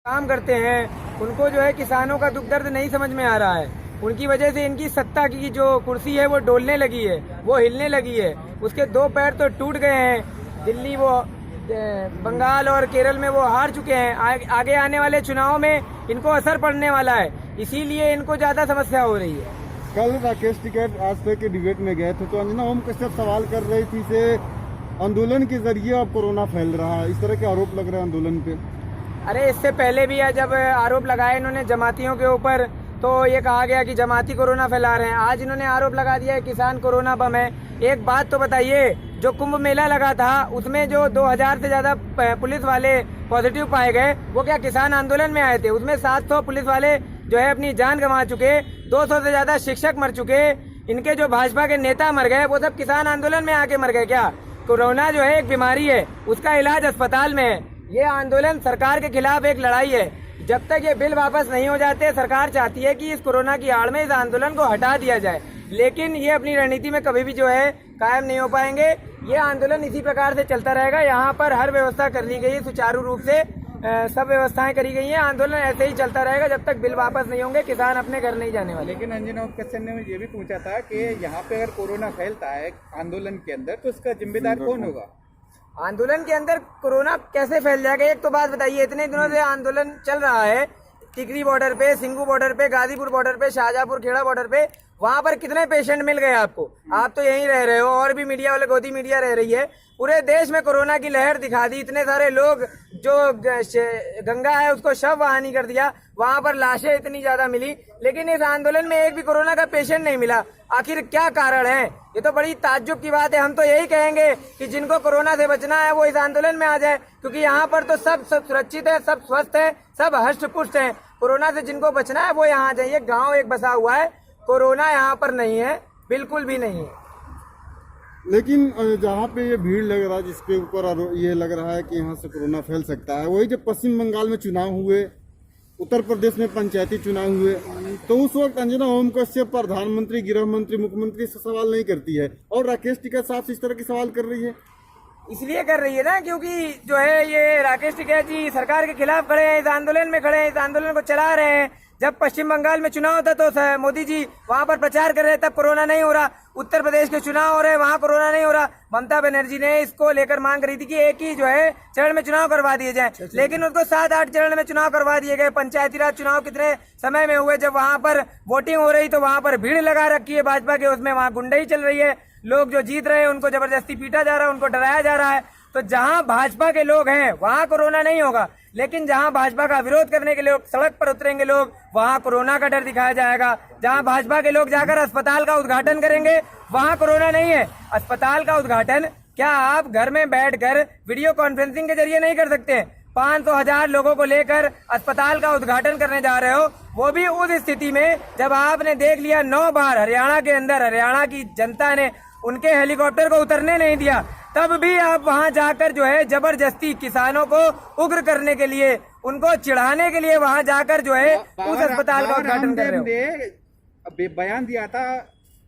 काम करते हैं उनको जो है किसानों का दुख दर्द नहीं समझ में आ रहा है। उनकी वजह से इनकी सत्ता की जो कुर्सी है वो डोलने लगी है, वो हिलने लगी है। उसके दो पैर तो टूट गए हैं। दिल्ली वो बंगाल और केरल में वो हार चुके हैं। आगे आने वाले चुनाव में इनको असर पड़ने वाला है, इसीलिए इनको ज्यादा समस्या हो रही है। कल राकेश टिकैत आज तक के डिबेट में गए थे तो अंजना ओम कश्यप सवाल कर रही थी से आंदोलन के जरिए अब कोरोना फैल रहा है, इस तरह के आरोप लग रहे हैं आंदोलन पे। अरे इससे पहले भी जब आरोप लगाए इन्होंने जमातियों के ऊपर तो ये कहा गया कि जमाती कोरोना फैला रहे हैं। आज इन्होंने आरोप लगा दिया है किसान कोरोना बम है। एक बात तो बताइए, जो कुंभ मेला लगा था उसमें जो 2000 से ज्यादा पुलिस वाले पॉजिटिव पाए गए, वो क्या किसान आंदोलन में आए थे? उसमें 700 पुलिस वाले जो है अपनी जान गंवा चुके, 200 से ज्यादा शिक्षक मर चुके, इनके जो भाजपा के नेता मर गए, वो सब किसान आंदोलन में आके मर गए क्या? कोरोना जो है एक बीमारी है, उसका इलाज अस्पताल में है। ये आंदोलन सरकार के खिलाफ एक लड़ाई है। जब तक ये बिल वापस नहीं हो जाते, सरकार चाहती है कि इस कोरोना की आड़ में इस आंदोलन को हटा दिया जाए, लेकिन ये अपनी रणनीति में कभी भी जो है कायम नहीं हो पाएंगे। ये आंदोलन इसी प्रकार से चलता रहेगा। यहाँ पर हर व्यवस्था कर ली गई है सुचारू रूप से, सब व्यवस्थाएं करी गई हैं। आंदोलन ऐसे ही चलता रहेगा जब तक बिल वापस नहीं होंगे, किसान अपने घर नहीं जाने वाले। लेकिन अंजना कश्यप ने ये भी पूछा था कि यहाँ पे अगर कोरोना फैलता है आंदोलन के अंदर तो उसका जिम्मेदार कौन होगा? आंदोलन के अंदर कोरोना कैसे फैल जाएगा? एक तो बात बताइए, इतने दिनों से आंदोलन चल रहा है, टिकरी बॉर्डर पे, सिंगू बॉर्डर पे, गाजीपुर बॉर्डर पे, शाहजहांपुर खेड़ा बॉर्डर पे, वहां पर कितने पेशेंट मिल गए आपको? आप तो यहीं रह रहे हो, और भी मीडिया वाले, गोदी मीडिया रह रही है। पूरे देश में कोरोना की लहर दिखा दी। इतने सारे लोग, जो गंगा है उसको शव वाहनी कर दिया, वहां पर लाशें इतनी ज्यादा मिली, लेकिन इस आंदोलन में एक भी कोरोना का पेशेंट नहीं मिला। आखिर क्या कारण है? ये तो बड़ी ताज्जुब की बात है। हम तो यही कहेंगे कि जिनको कोरोना से बचना है वो इस आंदोलन में आ जाए, क्योंकि यहाँ पर तो सब सुरक्षित है, सब स्वस्थ है, सब हष्ट पुष्ट है। कोरोना से जिनको बचना है वो यहाँ आ जाइए। गाँव एक बसा हुआ है, कोरोना यहाँ पर नहीं है, बिल्कुल भी नहीं है। लेकिन जहाँ पे ये भीड़ लग रहा है, जिसके ऊपर ये लग रहा है कि यहाँ से कोरोना फैल सकता है, वही जब पश्चिम बंगाल में चुनाव हुए, उत्तर प्रदेश में पंचायती चुनाव हुए, तो उस वक्त अंजना ओम कश्यप प्रधानमंत्री, गृह मंत्री, मुख्यमंत्री से सवाल नहीं करती है, और राकेश टिकैत साहब इस तरह के सवाल कर रही है। इसलिए कर रही है ना, क्योंकि जो है ये राकेश टिकैत जी सरकार के खिलाफ खड़े हैं, इस आंदोलन में खड़े हैं, इस आंदोलन को चला रहे हैं। जब पश्चिम बंगाल में चुनाव था तो मोदी जी वहां पर प्रचार कर रहे, तब कोरोना नहीं हो रहा। उत्तर प्रदेश के चुनाव हो रहे, वहां कोरोना नहीं हो रहा। ममता बनर्जी ने इसको लेकर मांग करी थी कि एक ही जो है चरण में चुनाव करवा दिए जाए, लेकिन उसको 7-8 चरण में चुनाव करवा दिए गए। पंचायती राज चुनाव कितने समय में हुए? जब वहां पर वोटिंग हो रही तो वहां पर भीड़ लगा रखी है भाजपा के, उसमें वहां गुंडाई चल रही है। लोग जो जीत रहे हैं उनको जबरदस्ती पीटा जा रहा है, उनको डराया जा रहा है। तो जहां भाजपा के लोग हैं वहां कोरोना नहीं होगा, लेकिन जहां भाजपा का विरोध करने के लोग सड़क पर उतरेंगे लोग, वहां कोरोना का डर दिखाया जाएगा। जहां भाजपा के लोग जाकर अस्पताल का उद्घाटन करेंगे वहां कोरोना नहीं है। अस्पताल का उद्घाटन क्या आप घर में बैठकर वीडियो कॉन्फ्रेंसिंग के जरिए नहीं कर सकते? 500,000 लोगों को लेकर अस्पताल का उद्घाटन करने जा रहे हो, वो भी उस स्थिति में जब आपने देख लिया 9 बार हरियाणा के अंदर हरियाणा की जनता ने उनके हेलीकॉप्टर को उतरने नहीं दिया, तब भी आप वहां जाकर जो है जबरदस्ती किसानों को उग्र करने के लिए, उनको चिढ़ाने के लिए वहां जाकर जो है उस अस्पताल का उद्घाटन कर रहे हो। बयान दिया था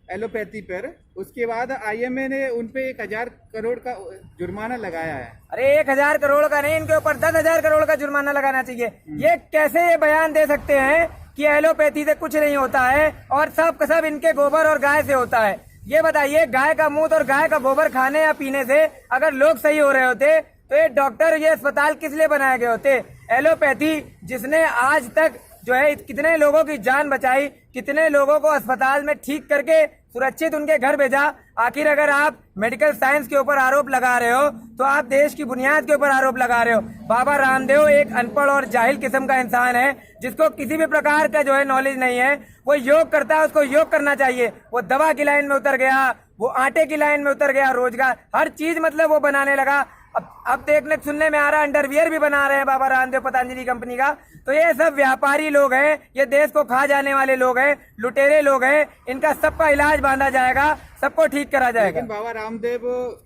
एलोपैथी पर, उसके बाद IMA ने उनपे 1000 करोड़ का जुर्माना लगाया है। अरे 1000 करोड़ का नहीं, इनके ऊपर 10,000 करोड़ का जुर्माना लगाना चाहिए। ये कैसे ये बयान दे सकते हैं कि एलोपैथी से कुछ नहीं होता है और सब का सब इनके गोबर और गाय से होता है? ये बताइए, गाय का मूत्र और गाय का गोबर खाने या पीने से अगर लोग सही हो रहे होते तो ये डॉक्टर, ये अस्पताल किस लिए बनाए गए होते? एलोपैथी जिसने आज तक जो है कितने लोगों की जान बचाई, कितने लोगों को अस्पताल में ठीक करके सुरक्षित उनके घर भेजा। आखिर अगर आप मेडिकल साइंस के ऊपर आरोप लगा रहे हो तो आप देश की बुनियाद के ऊपर आरोप लगा रहे हो। बाबा रामदेव एक अनपढ़ और जाहिल किस्म का इंसान है, जिसको किसी भी प्रकार का जो है नॉलेज नहीं है। वो योग करता है, उसको योग करना चाहिए। वो दवा की लाइन में उतर गया, वो आटे की लाइन में उतर गया, रोजगार हर चीज मतलब वो बनाने लगा। अब देखने सुनने में आ रहा है अंडरवियर भी बना रहे हैं बाबा रामदेव पतंजलि कंपनी का। तो ये सब व्यापारी लोग हैं, ये देश को खा जाने वाले लोग हैं, लुटेरे लोग हैं। इनका सबका इलाज बांधा जाएगा, सबको ठीक करा जाएगा। लेकिन बाबा रामदेव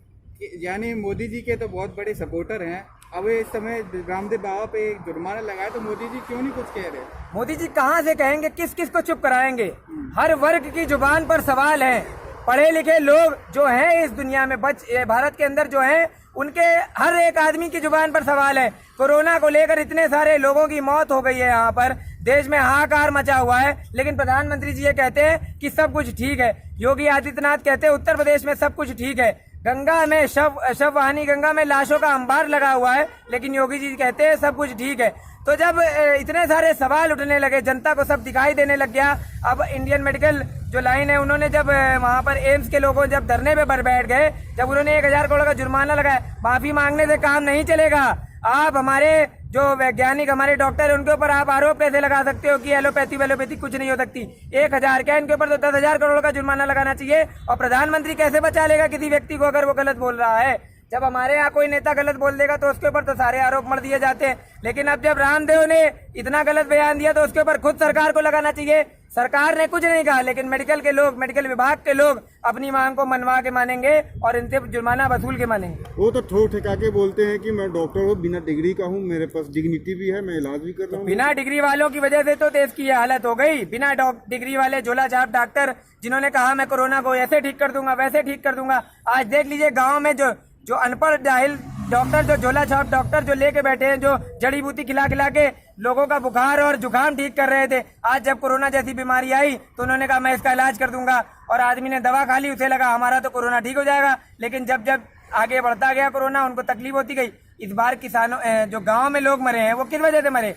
यानी मोदी जी के तो बहुत बड़े सपोर्टर हैं। अब इस समय रामदेव बाबा पे जुर्माना लगाया तो मोदी जी क्यों नहीं कुछ कह रहे? मोदी जी कहाँ से कहेंगे? किस किस को चुप कराएंगे? हर वर्ग की जुबान पर सवाल है। पढ़े लिखे लोग जो हैं इस दुनिया में भारत के अंदर जो हैं, उनके हर एक आदमी की जुबान पर सवाल है। कोरोना को लेकर इतने सारे लोगों की मौत हो गई है, यहाँ पर देश में हाहाकार मचा हुआ है, लेकिन प्रधानमंत्री जी ये कहते हैं कि सब कुछ ठीक है। योगी आदित्यनाथ कहते हैं उत्तर प्रदेश में सब कुछ ठीक है। गंगा में शव वाहिनी गंगा में लाशों का अंबार लगा हुआ है, लेकिन योगी जी कहते हैं सब कुछ ठीक है। तो जब इतने सारे सवाल उठने लगे, जनता को सब दिखाई देने लग गया, अब इंडियन मेडिकल जो लाइन है, उन्होंने जब वहां पर एम्स के लोगों जब धरने पे बैठ गए, जब उन्होंने 1000 करोड़ का जुर्माना लगाया, माफी मांगने से काम नहीं चलेगा। आप हमारे जो वैज्ञानिक हमारे डॉक्टर है, उनके ऊपर आप आरोप कैसे लगा सकते हो कि एलोपैथी कुछ नहीं हो सकती। 1000 क्या, इनके ऊपर तो 10,000 करोड़ का जुर्माना लगाना चाहिए। और प्रधानमंत्री कैसे बचा लेगा किसी व्यक्ति को अगर वो गलत बोल रहा है? जब हमारे यहाँ कोई नेता गलत बोल देगा तो उसके ऊपर तो सारे आरोप मर दिए जाते हैं, लेकिन अब जब रामदेव ने इतना गलत बयान दिया तो उसके ऊपर खुद सरकार को लगाना चाहिए। सरकार ने कुछ नहीं कहा, लेकिन मेडिकल विभाग के लोग अपनी मांग को मनवा के मानेंगे और इनसे जुर्माना वसूल के मानेंगे। वो तो ठोक ठिका के बोलते हैं कि मैं डॉक्टर हूँ, बिना डिग्री का हूँ, मेरे पास डिग्निटी भी है, मैं इलाज भी कर रहा हूँ। बिना डिग्री वालों की वजह से तो देश की ये हालत हो गई। बिना डिग्री वाले झोला छाप डॉक्टर जिन्होंने कहा मैं कोरोना को ऐसे ठीक कर दूंगा, वैसे ठीक कर दूंगा, आज देख लीजिए गाँव में जो अनपढ़ जाहिल डॉक्टर, जो झोला छाप डॉक्टर जो लेके बैठे हैं, जो जड़ी बूटी खिला के लोगों का बुखार और जुकाम ठीक कर रहे थे, आज जब कोरोना जैसी बीमारी आई तो उन्होंने कहा मैं इसका इलाज कर दूंगा, और आदमी ने दवा खा ली, उसे लगा हमारा तो कोरोना ठीक हो जाएगा। लेकिन जब आगे बढ़ता गया कोरोना, उनको तकलीफ होती गई। इस बार किसानों जो गाँव में लोग मरे हैं वो किस वजह से मरे?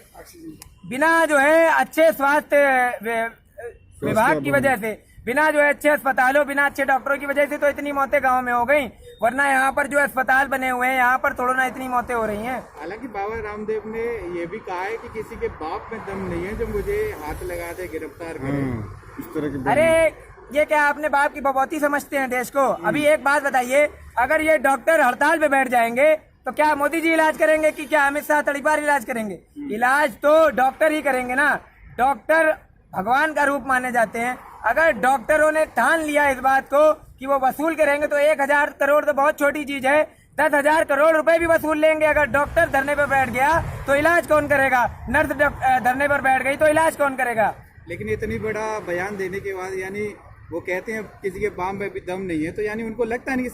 बिना जो है अच्छे स्वास्थ्य विभाग की वजह से, बिना जो है अच्छे अस्पतालों, बिना अच्छे डॉक्टरों की वजह से तो इतनी मौतें गांव में हो गई। वरना यहाँ पर जो अस्पताल बने हुए हैं, यहाँ पर थोड़ा ना इतनी मौतें हो रही हैं। हालांकि बाबा रामदेव ने ये भी कहा है कि किसी के बाप में दम नहीं है जो मुझे हाथ लगा दे, गिरफ्तार करे। इस तरह के अरे ये क्या अपने बाप की बपौती समझते हैं देश को? अभी एक बात बताइए, अगर ये डॉक्टर हड़ताल पे बैठ जाएंगे तो क्या मोदी जी इलाज करेंगे कि क्या अमित शाह तड़ीपार इलाज करेंगे? इलाज तो डॉक्टर ही करेंगे ना। डॉक्टर भगवान का रूप माने जाते हैं। अगर डॉक्टरों ने ठान लिया इस बात को कि वो वसूल करेंगे तो 1000 करोड़ तो बहुत छोटी चीज है। 10,000 करोड़ रुपए भी वसूल लेंगे। अगर डॉक्टर धरने पर बैठ गया तो इलाज कौन करेगा? नर्स धरने पर बैठ गई तो इलाज कौन करेगा? लेकिन इतनी बड़ा बयान देने के बाद यानी वो कहते हैं किसी के बाम में भी दम नहीं है, तो यानी उनको लगता नहीं कि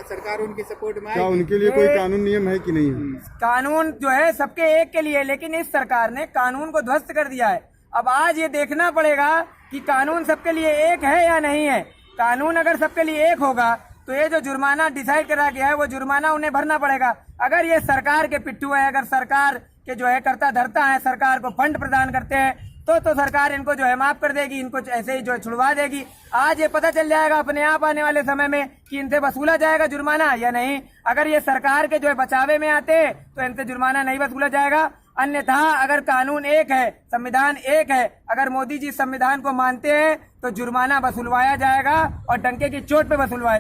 सरकार उनकी सपोर्ट में क्या आएगी? उनके लिए कोई कानून नियम है कि नहीं है? कानून जो है सबके एक के लिए, लेकिन इस सरकार ने कानून को ध्वस्त कर दिया है। अब आज ये देखना पड़ेगा कि कानून सबके लिए एक है या नहीं है। कानून अगर सबके लिए एक होगा तो ये जो जुर्माना डिसाइड करा गया है वो जुर्माना उन्हें भरना पड़ेगा। अगर ये सरकार के पिट्ठू है, अगर सरकार के जो है करता धरता है, सरकार को फंड प्रदान करते हैं, तो सरकार इनको जो है माफ कर देगी, इनको ऐसे ही जो है छुड़वा देगी। आज ये पता चल जाएगा अपने आप आने वाले समय में कि इनसे वसूला जाएगा जुर्माना या नहीं। अगर ये सरकार के जो है बचावे में आते तो इनसे जुर्माना नहीं वसूला जाएगा। अन्यथा अगर कानून एक है, संविधान एक है, अगर मोदी जी संविधान को मानते हैं तो जुर्माना वसूलवाया जाएगा और डंके की चोट पे वसूलवाया